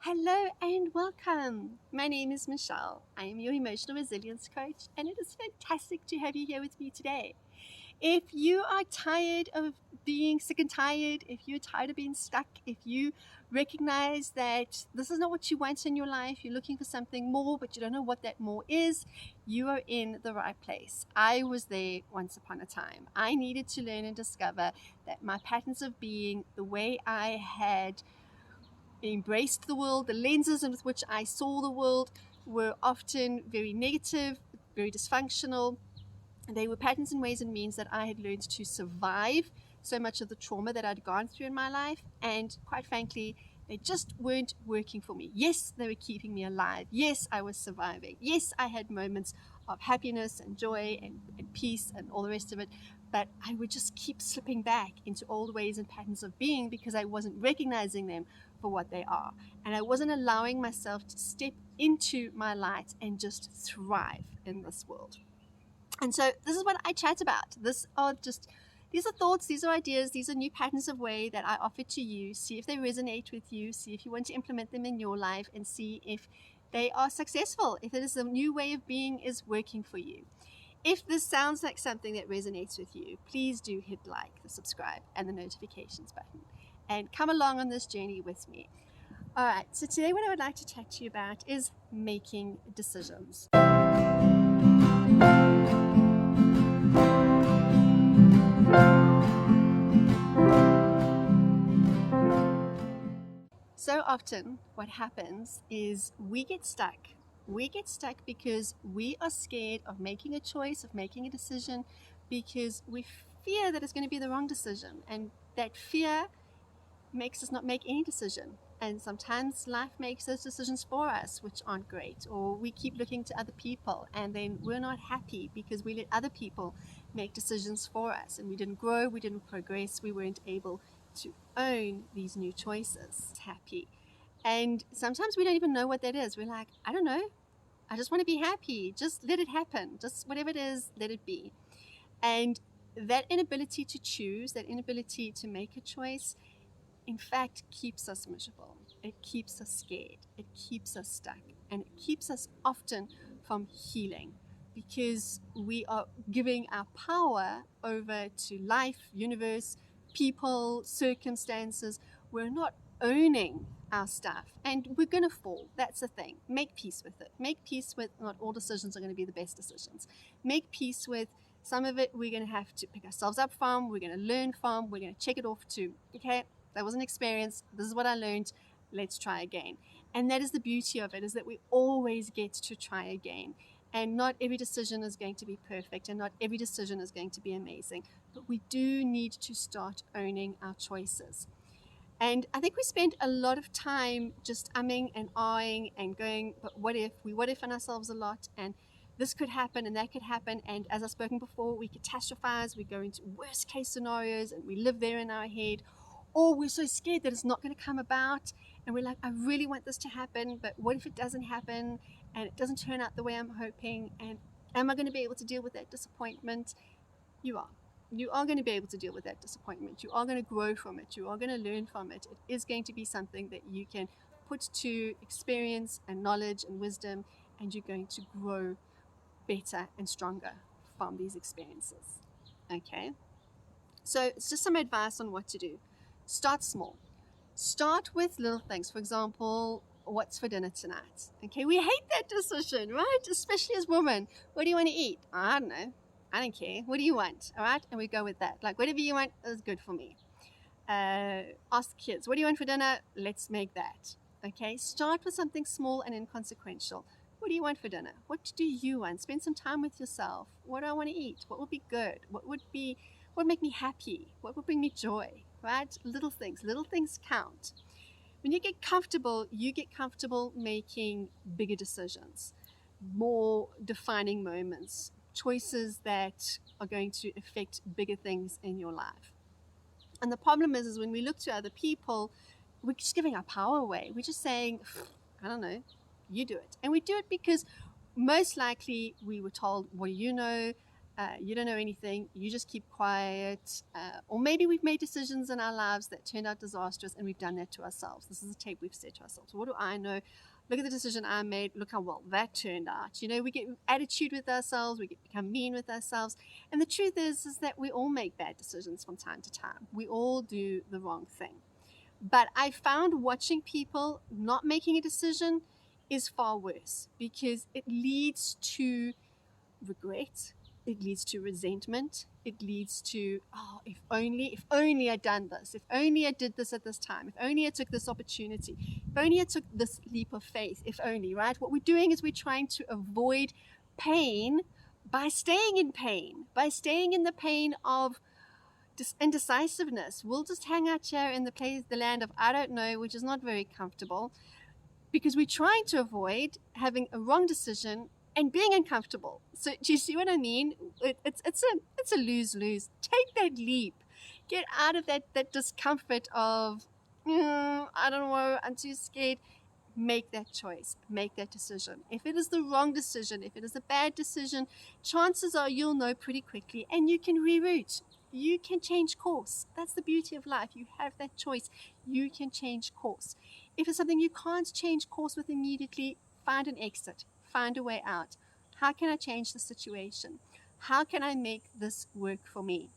Hello and welcome. My name is Michelle. I am your emotional resilience coach, and it is fantastic to have you here with me today. If you are tired of being sick and tired, if you're tired of being stuck, if you recognize that this is not what you want in your life, you're looking for something more, but you don't know what that more is, you are in the right place. I was there once upon a time. I needed to learn and discover that my patterns of being, the way I had embraced the world, the lenses with which I saw the world were often very negative, very dysfunctional. They were patterns and ways and means that I had learned to survive so much of the trauma that I'd gone through in my life. And quite frankly, they just weren't working for me. Yes, they were keeping me alive. Yes, I was surviving. Yes, I had moments of happiness and joy and peace and all the rest of it. But I would just keep slipping back into old ways and patterns of being because I wasn't recognizing them for what they are. And I wasn't allowing myself to step into my light and just thrive in this world. And so this is what I chat about. These are thoughts, these are ideas, these are new patterns of way that I offer to you. See if they resonate with you, see if you want to implement them in your life, and see if they are successful, if it is a new way of being is working for you. If this sounds like something that resonates with you, please do hit like, the subscribe, and the notifications button, and come along on this journey with me. All right, so today what I would like to chat to you about is making decisions. So often what happens is we get stuck. We get stuck because we are scared of making a choice, of making a decision, because we fear that it's going to be the wrong decision. And that fear makes us not make any decision. And sometimes life makes those decisions for us, which aren't great. Or we keep looking to other people and then we're not happy because we let other people make decisions for us. And we didn't grow, we didn't progress, we weren't able to own these new choices. Happy. And sometimes we don't even know what that is. We're like, I don't know. I just want to be happy. Just let it happen. Just whatever it is, let it be. And that inability to choose, that inability to make a choice, in fact, keeps us miserable. It keeps us scared. It keeps us stuck. And it keeps us often from healing because we are giving our power over to life, universe, people, circumstances. We're not owning our stuff and we're going to fall. That's the thing. Make peace with it. Make peace with not all decisions are going to be the best decisions. Make peace with some of it we're going to have to pick ourselves up from, we're going to learn from, we're going to check it off too. Okay, that was an experience. This is what I learned. Let's try again. And that is the beauty of it, is that we always get to try again. And not every decision is going to be perfect and not every decision is going to be amazing. But we do need to start owning our choices. And I think we spend a lot of time just umming and ahhing and going, but what if? We what if on ourselves a lot, and this could happen and that could happen. And as I've spoken before, we catastrophize, we go into worst case scenarios and we live there in our head. Or we're so scared that it's not going to come about. And we're like, I really want this to happen, but what if it doesn't happen and it doesn't turn out the way I'm hoping? And am I going to be able to deal with that disappointment? You are. You are going to be able to deal with that disappointment. You are going to grow from it. You are going to learn from it. It is going to be something that you can put to experience and knowledge and wisdom, and you're going to grow better and stronger from these experiences. Okay? So it's just some advice on what to do. Start small. Start with little things. For example, what's for dinner tonight? Okay, we hate that decision, right? Especially as women. What do you want to eat? I don't know. I don't care. What do you want? All right, and we go with that. Like, whatever you want is good for me. Ask kids, what do you want for dinner? Let's make that. Okay, start with something small and inconsequential. What do you want for dinner? What do you want? Spend some time with yourself. What do I want to eat? What would be good? What would make me happy? What would bring me joy? Right? Little things count. When you get comfortable making bigger decisions, more defining moments, choices that are going to affect bigger things in your life. And the problem is when we look to other people, we're just giving our power away. We're just saying, I don't know, you do it. And we do it because most likely we were told, what do you know? You don't know anything, you just keep quiet. Or maybe we've made decisions in our lives that turned out disastrous, and we've done that to ourselves. This is a tape we've set to ourselves. What do I know? Look at the decision I made. Look how well that turned out. We get attitude with ourselves. We become mean with ourselves. And the truth is that we all make bad decisions from time to time. We all do the wrong thing. But I found watching people not making a decision is far worse, because it leads to regret, it leads to resentment, it leads to, oh, if only I'd done this, if only I did this at this time, if only I took this opportunity, if only I took this leap of faith, if only, right? What we're doing is we're trying to avoid pain by staying in pain, by staying in the pain of indecisiveness. We'll just hang out here in the land of I don't know, which is not very comfortable, because we're trying to avoid having a wrong decision and being uncomfortable. So do you see what I mean? It's a lose-lose. Take that leap. Get out of that discomfort of, I don't know, I'm too scared. Make that choice. Make that decision. If it is the wrong decision, if it is a bad decision, chances are you'll know pretty quickly, and you can reroute. You can change course. That's the beauty of life. You have that choice. You can change course. If it's something you can't change course with immediately, find an exit. Find a way out. How can I change the situation? How can I make this work for me?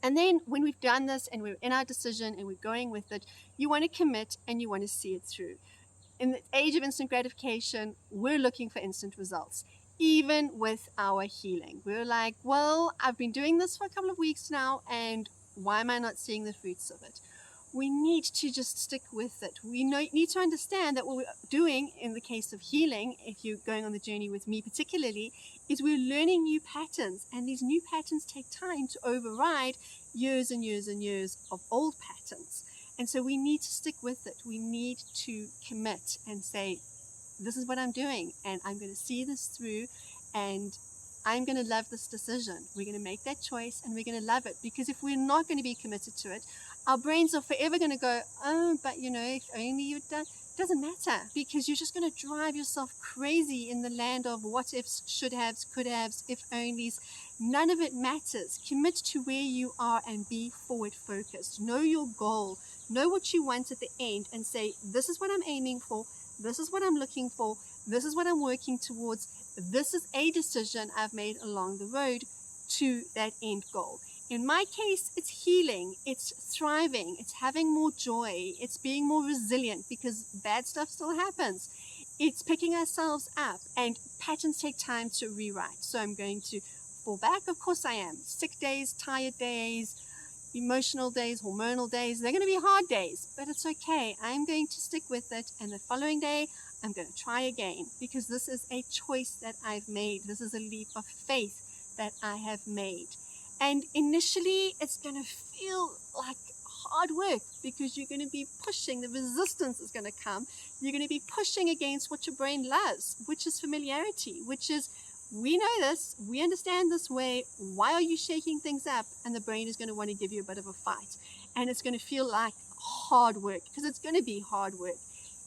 And then when we've done this and we're in our decision and we're going with it, you want to commit and you want to see it through. In the age of instant gratification, we're looking for instant results. Even with our healing, we're like, well, I've been doing this for a couple of weeks now, and why am I not seeing the fruits of it? We need to just stick with it. We need to understand that what we're doing in the case of healing, if you're going on the journey with me particularly, is we're learning new patterns, and these new patterns take time to override years and years and years of old patterns. And so we need to stick with it. We need to commit and say, this is what I'm doing, and I'm going to see this through, and I'm going to love this decision. We're going to make that choice, and we're going to love it. Because if we're not going to be committed to it, our brains are forever going to go, oh, but if only you'd done. It doesn't matter, because you're just going to drive yourself crazy in the land of what ifs, should haves, could haves, if onlys. None of it matters. Commit to where you are and be forward focused. Know your goal. Know what you want at the end, and say, this is what I'm aiming for. This is what I'm looking for. This is what I'm working towards. This is a decision I've made along the road to that end goal. In my case, it's healing, it's thriving, it's having more joy, it's being more resilient, because bad stuff still happens. It's picking ourselves up, and patterns take time to rewrite. So I'm going to fall back. Of course I am. Sick days, tired days, emotional days, hormonal days. They're going to be hard days, but it's okay. I'm going to stick with it, and the following day I'm going to try again, because this is a choice that I've made. This is a leap of faith that I have made. And initially it's going to feel like hard work, because you're going to be pushing. The resistance is going to come. You're going to be pushing against what your brain loves, which is familiarity, which is, we know this, we understand this way, why are you shaking things up? And the brain is going to want to give you a bit of a fight, and it's going to feel like hard work, because it's going to be hard work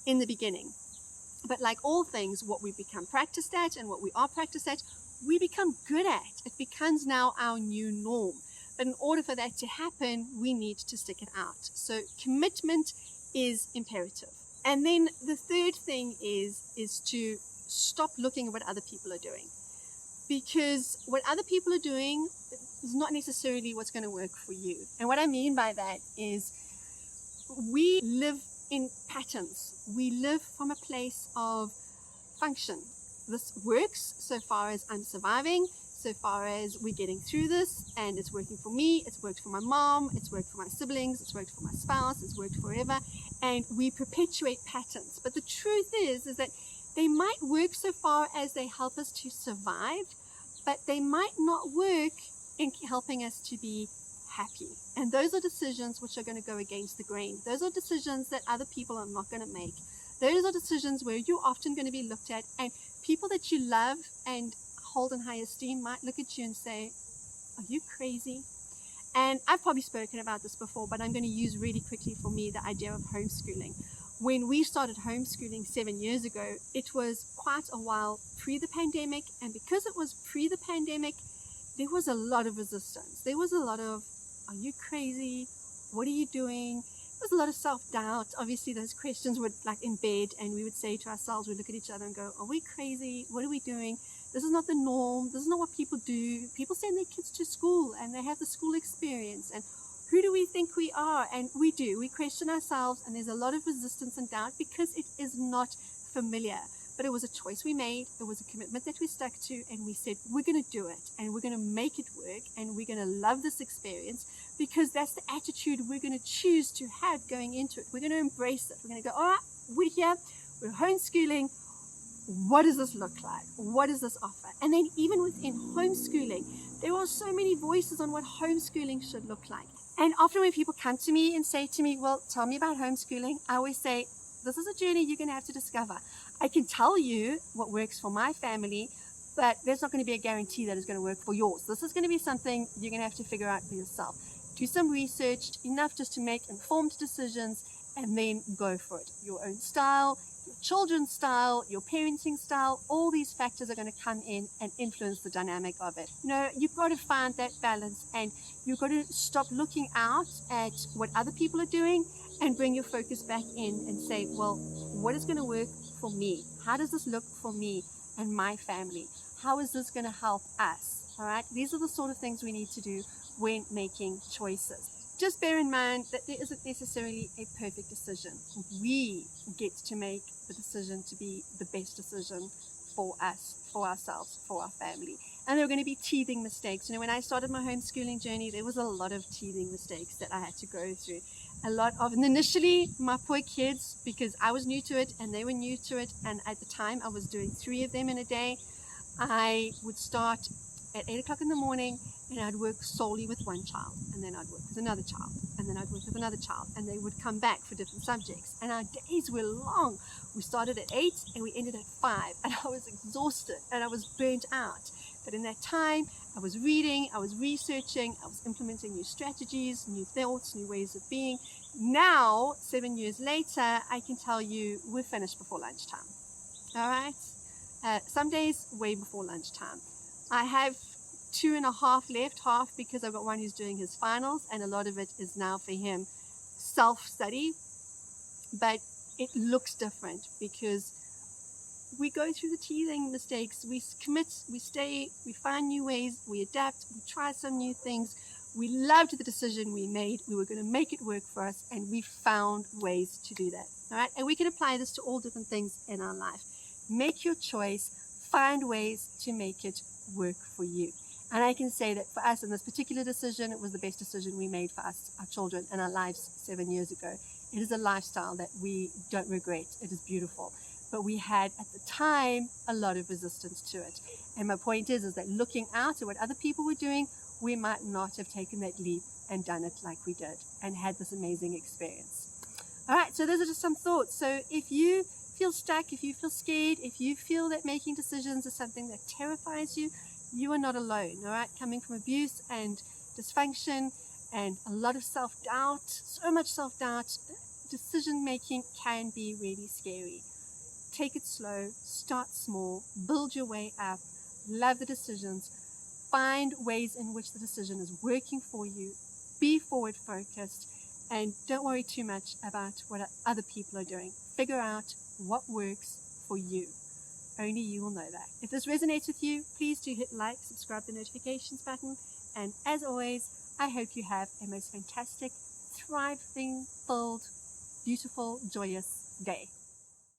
in the beginning. But like all things, what we become practiced at and what we are practiced at, we become good at. It becomes now our new norm. But in order for that to happen, we need to stick it out. So commitment is imperative. And then the third thing is to stop looking at what other people are doing. Because what other people are doing is not necessarily what's going to work for you. And what I mean by that is, we live in patterns. We live from a place of function. This works so far as I'm surviving, so far as we're getting through this, and it's working for me, it's worked for my mom, it's worked for my siblings, it's worked for my spouse, it's worked forever, and we perpetuate patterns. But the truth is that they might work so far as they help us to survive, but they might not work in helping us to be happy. And those are decisions which are going to go against the grain. Those are decisions that other people are not going to make. Those are decisions where you're often going to be looked at, and people that you love and hold in high esteem might look at you and say, are you crazy? And I've probably spoken about this before, but I'm going to use really quickly for me the idea of homeschooling. When we started homeschooling 7 years ago, it was quite a while pre the pandemic, and because it was pre the pandemic, there was a lot of resistance. There was a lot of, are you crazy? What are you doing? There was a lot of self-doubt. Obviously, those questions would like in bed, and we would say to ourselves, we'd look at each other and go, are we crazy? What are we doing? This is not the norm. This is not what people do. People send their kids to school and they have the school experience. And who do we think we are? And we do. We question ourselves, and there's a lot of resistance and doubt because it is not familiar. But it was a choice we made. It was a commitment that we stuck to, and we said, we're going to do it, and we're going to make it work, and we're going to love this experience because that's the attitude we're going to choose to have going into it. We're going to embrace it. We're going to go, all right, we're here. We're homeschooling. What does this look like? What does this offer? And then even within homeschooling, there are so many voices on what homeschooling should look like. And often when people come to me and say to me, well, tell me about homeschooling, I always say, this is a journey you're going to have to discover. I can tell you what works for my family, but there's not going to be a guarantee that it's going to work for yours. This is going to be something you're going to have to figure out for yourself. Do some research, enough just to make informed decisions, and then go for it. Your own style, your children's style, your parenting style, all these factors are going to come in and influence the dynamic of it. You know, you've got to find that balance, and you've got to stop looking out at what other people are doing and bring your focus back in and say, well, what is going to work for me? How does this look for me and my family? How is this going to help us? All right. These are the sort of things we need to do when making choices. Just bear in mind that there isn't necessarily a perfect decision. We get to make the decision to be the best decision for us, for ourselves, for our family. And there are going to be teething mistakes. You know, when I started my homeschooling journey, there was a lot of teething mistakes that I had to go through. And initially, my poor kids, because I was new to it and they were new to it, and at the time I was doing 3 of them in a day, I would start at 8 o'clock in the morning, and I'd work solely with one child, and then I'd work with another child, and then I'd work with another child, and they would come back for different subjects. And our days were long. We started at 8 and we ended at 5, and I was exhausted and I was burnt out. But in that time, I was reading, I was researching, I was implementing new strategies, new thoughts, new ways of being. Now, 7 years later, I can tell you we're finished before lunchtime. All right? Some days way before lunchtime. I have 2.5 left, half because I've got one who's doing his finals, and a lot of it is now for him self-study. But it looks different because we go through the teething mistakes. We commit, we stay, we find new ways, we adapt, we try some new things. We loved the decision we made. We were going to make it work for us, and we found ways to do that. All right, and we can apply this to all different things in our life. Make your choice, find ways to make it work for you. And I can say that for us in this particular decision, it was the best decision we made for us, our children, and our lives 7 years ago. It is a lifestyle that we don't regret. It is beautiful. But we had, at the time, a lot of resistance to it. And my point is that looking out at what other people were doing, we might not have taken that leap and done it like we did and had this amazing experience. All right, so those are just some thoughts. So if you feel stuck, if you feel scared, if you feel that making decisions is something that terrifies you, you are not alone, all right? Coming from abuse and dysfunction and a lot of self-doubt, so much self-doubt, decision-making can be really scary. Take it slow, start small, build your way up, love the decisions, find ways in which the decision is working for you, be forward-focused, and don't worry too much about what other people are doing. Figure out what works for you. Only you will know that. If this resonates with you, please do hit like, subscribe, the notifications button, and as always, I hope you have a most fantastic, thriving, filled, beautiful, joyous day.